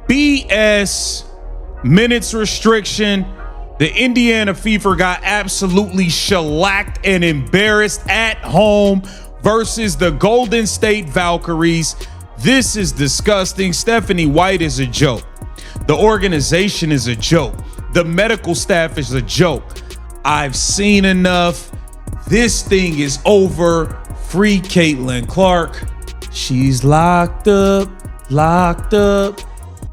BS minutes restriction. The Indiana Fever got absolutely shellacked and embarrassed at home versus the Golden State Valkyries. This is disgusting. Stephanie White is a joke. The organization is a joke. The medical staff is a joke. I've seen enough. This thing is over. Free Caitlin Clark. She's locked up, locked up.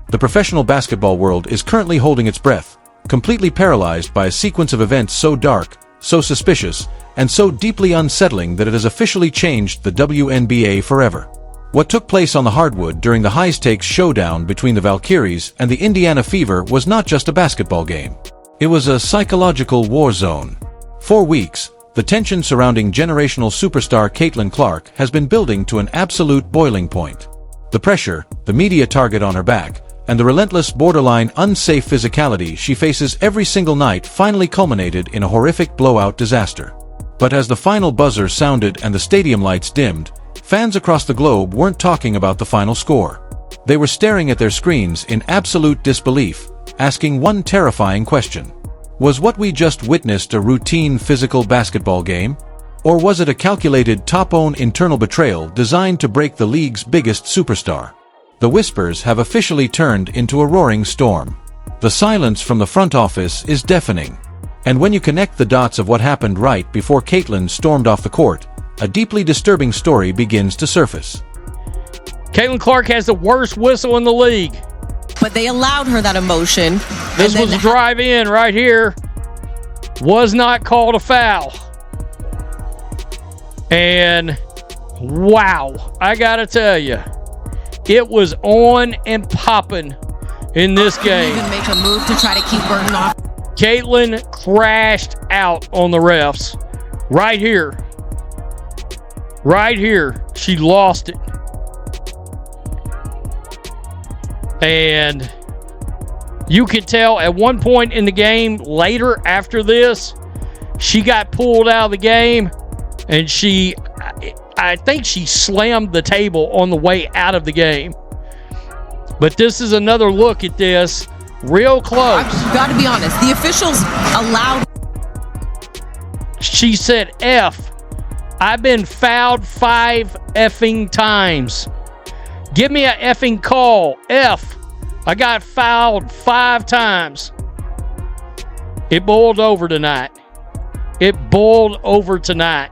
The professional basketball world is currently holding its breath, completely paralyzed by a sequence of events so dark, so suspicious, and so deeply unsettling that it has officially changed the WNBA forever. What took place on the hardwood during the high-stakes showdown between the Valkyries and the Indiana Fever was not just a basketball game. It was a psychological war zone. For weeks, the tension surrounding generational superstar Caitlin Clark has been building to an absolute boiling point. The pressure, the media target on her back, and the relentless, borderline unsafe physicality she faces every single night finally culminated in a horrific blowout disaster. But as the final buzzer sounded and the stadium lights dimmed, fans across the globe weren't talking about the final score. They were staring at their screens in absolute disbelief, asking one terrifying question. Was what we just witnessed a routine physical basketball game? Or was it a calculated top-own internal betrayal designed to break the league's biggest superstar? The whispers have officially turned into a roaring storm. The silence from the front office is deafening. And when you connect the dots of what happened right before Caitlin stormed off the court, a deeply disturbing story begins to surface. Caitlin Clark has the worst whistle in the league. But they allowed her that emotion. This was a drive-in right here. Was not called a foul. And wow, I gotta tell you, it was on and popping in this game. Even make a move to try to keep Burton off. Caitlin crashed out on the refs. Right here. Right here. She lost it. And you could tell at one point in the game, later after this, she got pulled out of the game and I think she slammed the table on the way out of the game. But this is another look at this. Real close. I've got to be honest. The officials allowed. She said, F. I've been fouled 5 effing times. Give me a effing call. F. I got fouled 5 times. It boiled over tonight. It boiled over tonight.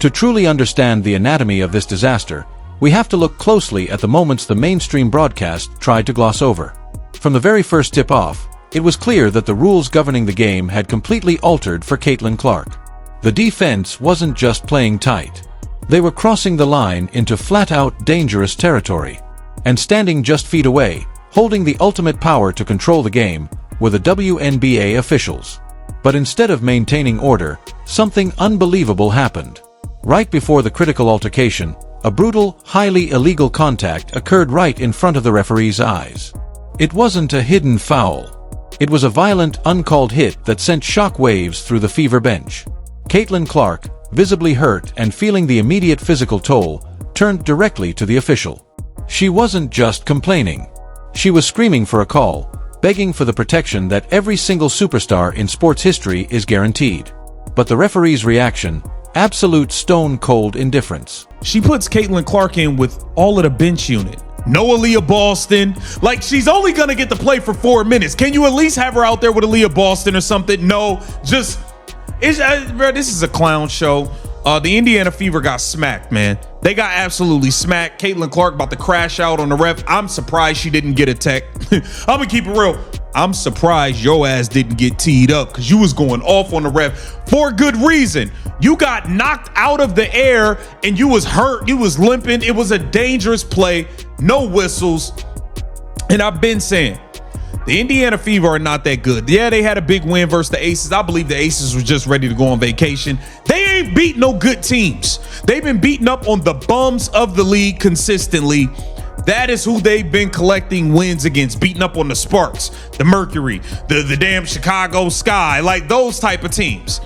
To truly understand the anatomy of this disaster, we have to look closely at the moments the mainstream broadcast tried to gloss over. From the very first tip-off, it was clear that the rules governing the game had completely altered for Caitlin Clark. The defense wasn't just playing tight. They were crossing the line into flat-out dangerous territory. And standing just feet away, holding the ultimate power to control the game, were the WNBA officials. But instead of maintaining order, something unbelievable happened. Right before the critical altercation, a brutal, highly illegal contact occurred right in front of the referee's eyes. It wasn't a hidden foul. It was a violent, uncalled hit that sent shock waves through the Fever bench. Caitlin Clark, visibly hurt and feeling the immediate physical toll, turned directly to the official. She wasn't just complaining. She was screaming for a call, begging for the protection that every single superstar in sports history is guaranteed. But the referee's reaction, absolute stone-cold indifference. She puts Caitlin Clark in with all of the bench unit. No Aaliyah Boston. Like, she's only going to get to play for 4 minutes. Can you at least have her out there with Aaliyah Boston or something? No, just, bro, this is a clown show. The Indiana Fever got smacked, man. They got absolutely smacked. Caitlin Clark about to crash out on the ref. I'm surprised she didn't get a tech. I'm going to keep it real. I'm surprised your ass didn't get teed up because you was going off on the ref for good reason. You got knocked out of the air and you was hurt. You was limping. It was a dangerous play. No whistles. And I've been saying, the Indiana Fever are not that good. Yeah, they had a big win versus the Aces. I believe the Aces were just ready to go on vacation. They ain't beat no good teams. They've been beating up on the bums of the league consistently. That is who they've been collecting wins against, beating up on the Sparks, the Mercury, the damn Chicago Sky, like those type of teams.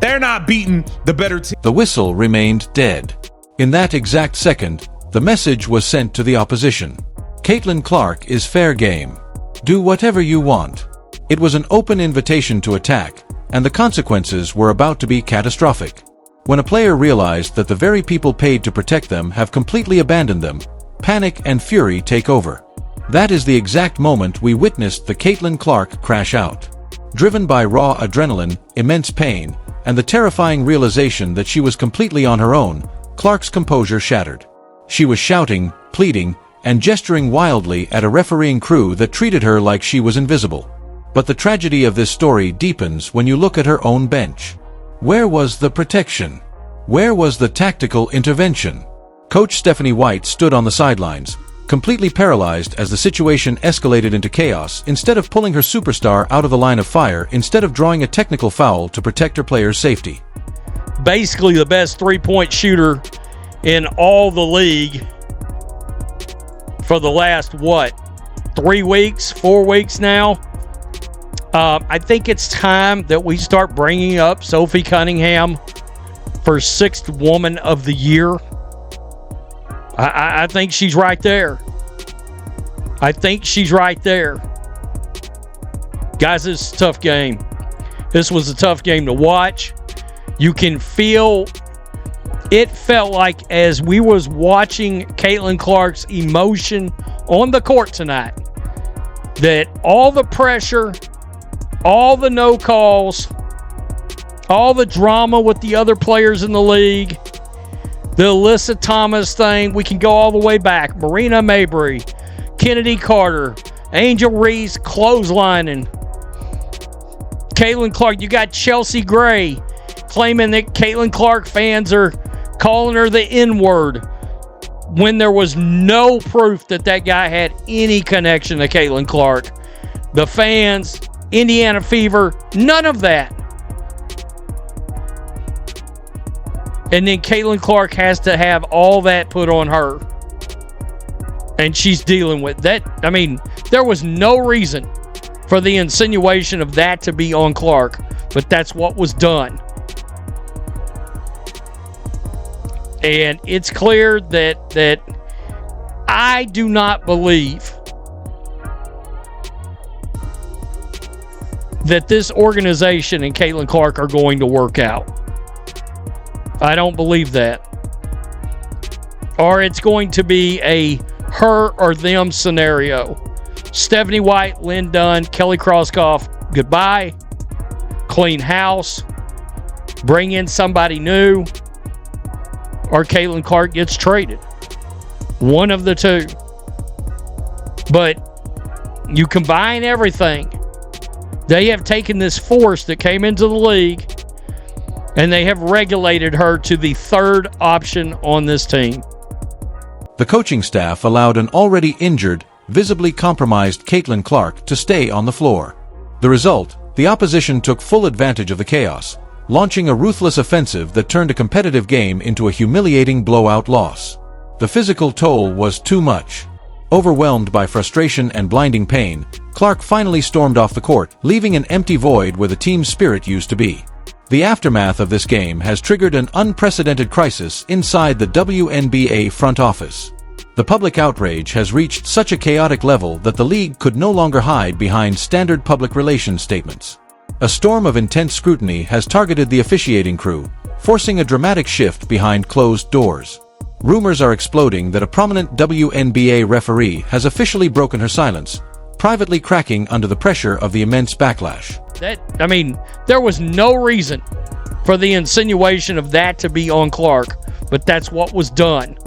They're not beating the better team. The whistle remained dead. In that exact second, The message was sent to the opposition. Caitlin Clark is fair game. Do whatever you want. It was an open invitation to attack, and the consequences were about to be catastrophic. When a player realized that the very people paid to protect them have completely abandoned them, panic and fury take over. That is the exact moment we witnessed the Caitlin Clark crash out. Driven by raw adrenaline, immense pain, and the terrifying realization that she was completely on her own, Clark's composure shattered. She was shouting, pleading, and gesturing wildly at a refereeing crew that treated her like she was invisible. But the tragedy of this story deepens when you look at her own bench. Where was the protection? Where was the tactical intervention? Coach Stephanie White stood on the sidelines, completely paralyzed as the situation escalated into chaos. Instead of pulling her superstar out of the line of fire, instead of drawing a technical foul to protect her players' safety. Basically the best three-point shooter in all the league for the last, 4 weeks now? I think it's time that we start bringing up Sophie Cunningham for 6th Woman of the Year. I think she's right there. I think she's right there. Guys, this is a tough game. This was a tough game to watch. You can feel, it felt like as we was watching Caitlin Clark's emotion on the court tonight, that all the pressure, all the no calls, all the drama with the other players in the league, the Alyssa Thomas thing, we can go all the way back. Marina Mabry, Kennedy Carter, Angel Reese clotheslining. Caitlin Clark, you got Chelsea Gray claiming that Caitlin Clark fans are calling her the N-word when there was no proof that that guy had any connection to Caitlin Clark. The fans, Indiana Fever, none of that. And then Caitlin Clark has to have all that put on her. And she's dealing with that. I mean, there was no reason for the insinuation of that to be on Clark, but that's what was done. And it's clear that I do not believe that this organization and Caitlin Clark are going to work out. I don't believe that. Or it's going to be a her or them scenario. Stephanie White, Lynn Dunn, Kelly Krauskopf, goodbye. Clean house. Bring in somebody new. Or Caitlin Clark gets traded. One of the two. But you combine everything. They have taken this force that came into the league and they have regulated her to the third option on this team. The coaching staff allowed an already injured, visibly compromised Caitlin Clark to stay on the floor. The result, the opposition took full advantage of the chaos, launching a ruthless offensive that turned a competitive game into a humiliating blowout loss. The physical toll was too much. Overwhelmed by frustration and blinding pain, Clark finally stormed off the court, leaving an empty void where the team's spirit used to be. The aftermath of this game has triggered an unprecedented crisis inside the WNBA front office. The public outrage has reached such a chaotic level that the league could no longer hide behind standard public relations statements. A storm of intense scrutiny has targeted the officiating crew, forcing a dramatic shift behind closed doors. Rumors are exploding that a prominent WNBA referee has officially broken her silence, privately cracking under the pressure of the immense backlash. There was no reason for the insinuation of that to be on Clark, but that's what was done.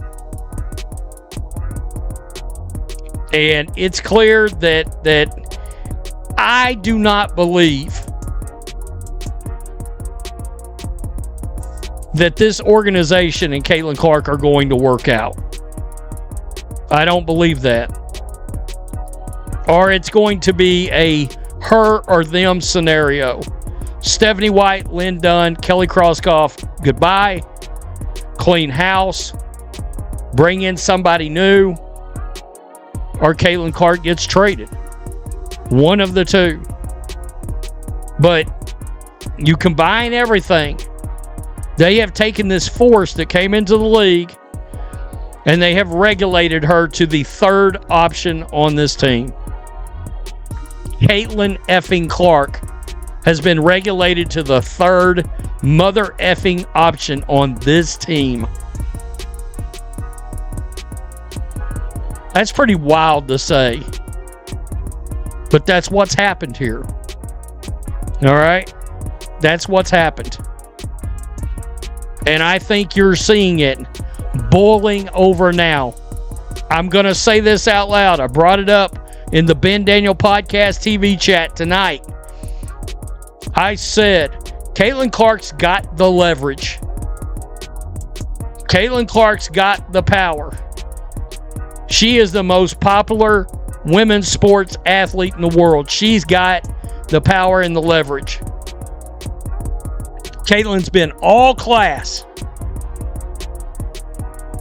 And it's clear that I do not believe that this organization and Caitlin Clark are going to work out. I don't believe that. Or it's going to be a her or them scenario. Stephanie White, Lynn Dunn, Kelly Krauskopf, goodbye. Clean house. Bring in somebody new. Or Caitlin Clark gets traded. One of the two. But you combine everything. They have taken this force that came into the league And they have regulated her to the third option on this team. Caitlin effing Clark has been regulated to the third mother effing option on this team. That's pretty wild to say. But that's what's happened here. All right? That's what's happened. And I think you're seeing it boiling over now. I'm going to say this out loud. I brought it up in the Ben Daniel Podcast TV chat tonight. I said, Caitlin Clark's got the leverage. Caitlin Clark's got the power. She is the most popular women's sports athlete in the world. She's got the power and the leverage. Caitlin's been all class.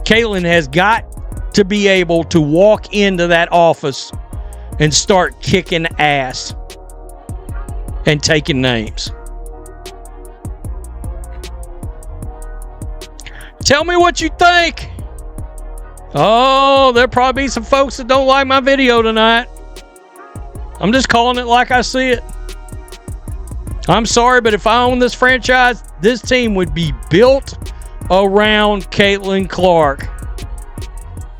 Caitlin has got to be able to walk into that office and start kicking ass and taking names. Tell me what you think. Oh, there'll probably be some folks that don't like my video tonight. I'm just calling it like I see it. I'm sorry, but if I own this franchise, this team would be built around Caitlin Clark.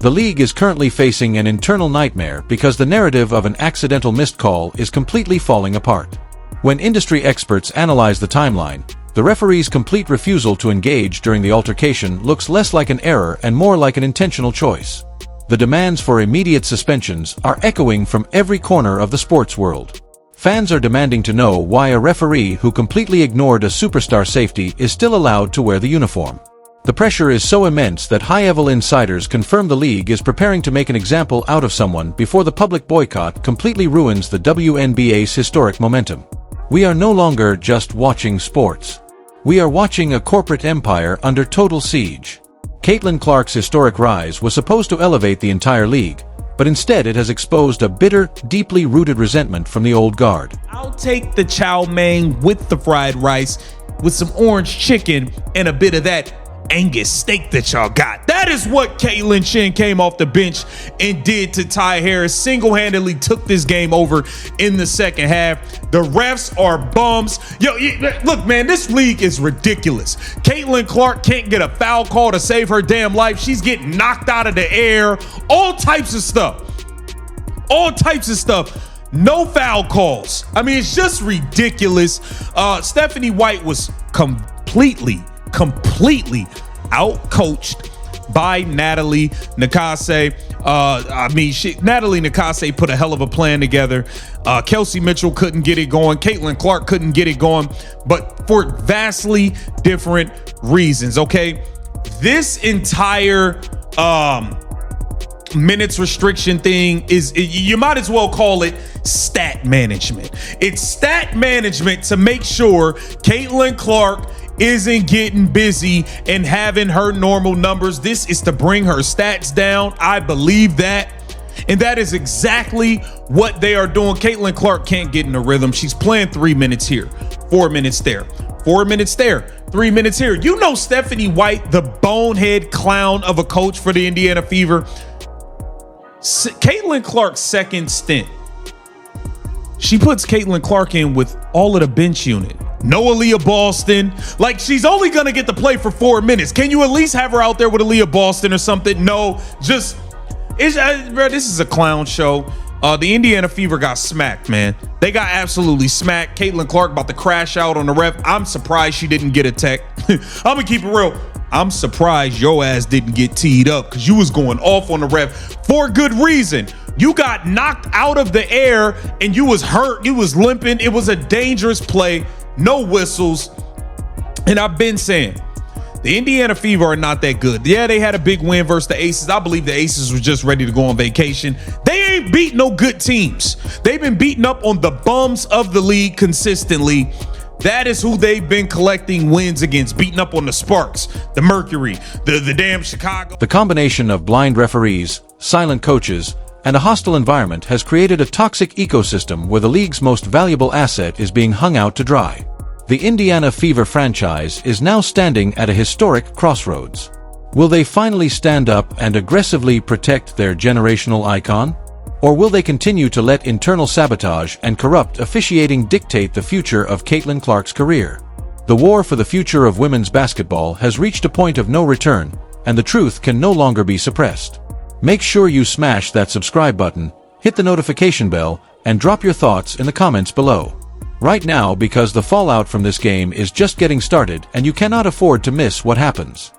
The league is currently facing an internal nightmare because the narrative of an accidental missed call is completely falling apart. When industry experts analyze the timeline, the referee's complete refusal to engage during the altercation looks less like an error and more like an intentional choice. The demands for immediate suspensions are echoing from every corner of the sports world. Fans are demanding to know why a referee who completely ignored a superstar safety is still allowed to wear the uniform. The pressure is so immense that high-level insiders confirm the league is preparing to make an example out of someone before the public boycott completely ruins the WNBA's historic momentum. We are no longer just watching sports. We are watching a corporate empire under total siege. Caitlin Clark's historic rise was supposed to elevate the entire league, but instead it has exposed a bitter, deeply rooted resentment from the old guard. I'll take the chow mein with the fried rice with some orange chicken and a bit of that Angus steak that y'all got. That is what Caitlin Shin came off the bench and did to Ty Harris. Single-handedly took this game over in the second half. The refs are bums. Yo, look, man, this league is ridiculous. Caitlin Clark can't get a foul call to save her damn life. She's getting knocked out of the air. All types of stuff. All types of stuff. No foul calls. I mean, it's just ridiculous. Stephanie White was completely out-coached by Natalie Nakase. Natalie Nakase put a hell of a plan together. Kelsey Mitchell couldn't get it going. Caitlin Clark couldn't get it going, but for vastly different reasons, okay? This entire minutes restriction thing you might as well call it stat management. It's stat management to make sure Caitlin Clark isn't getting busy and having her normal numbers. This is to bring her stats down. I believe that. And that is exactly what they are doing. Caitlin Clark can't get in a rhythm. She's playing 3 minutes here, 4 minutes there, 4 minutes there, 3 minutes here. You know Stephanie White, the bonehead clown of a coach for the Indiana Fever. Caitlin Clark's second stint, she puts Caitlin Clark in with all of the bench unit. No Aaliyah Boston. Like, she's only going to get to play for 4 minutes. Can you at least have her out there with Aaliyah Boston or something? No, just, bro, this is a clown show. The Indiana Fever got smacked, man. They got absolutely smacked. Caitlin Clark about to crash out on the ref. I'm surprised she didn't get a tech. I'm going to keep it real. I'm surprised your ass didn't get teed up because you was going off on the ref for good reason. You got knocked out of the air and you was hurt. You was limping. It was a dangerous play. No whistles. And I've been saying, the Indiana Fever are not that good. Yeah, they had a big win versus the Aces. I believe the Aces were just ready to go on vacation. They ain't beat no good teams. They've been beating up on the bums of the league consistently. That is who they've been collecting wins against, beating up on the Sparks, the Mercury, the damn Chicago. The combination of blind referees, silent coaches, and a hostile environment has created a toxic ecosystem where the league's most valuable asset is being hung out to dry. The Indiana Fever franchise is now standing at a historic crossroads. Will they finally stand up and aggressively protect their generational icon? Or will they continue to let internal sabotage and corrupt officiating dictate the future of Caitlin Clark's career? The war for the future of women's basketball has reached a point of no return, and the truth can no longer be suppressed. Make sure you smash that subscribe button, hit the notification bell, and drop your thoughts in the comments below. Right now, because the fallout from this game is just getting started and you cannot afford to miss what happens.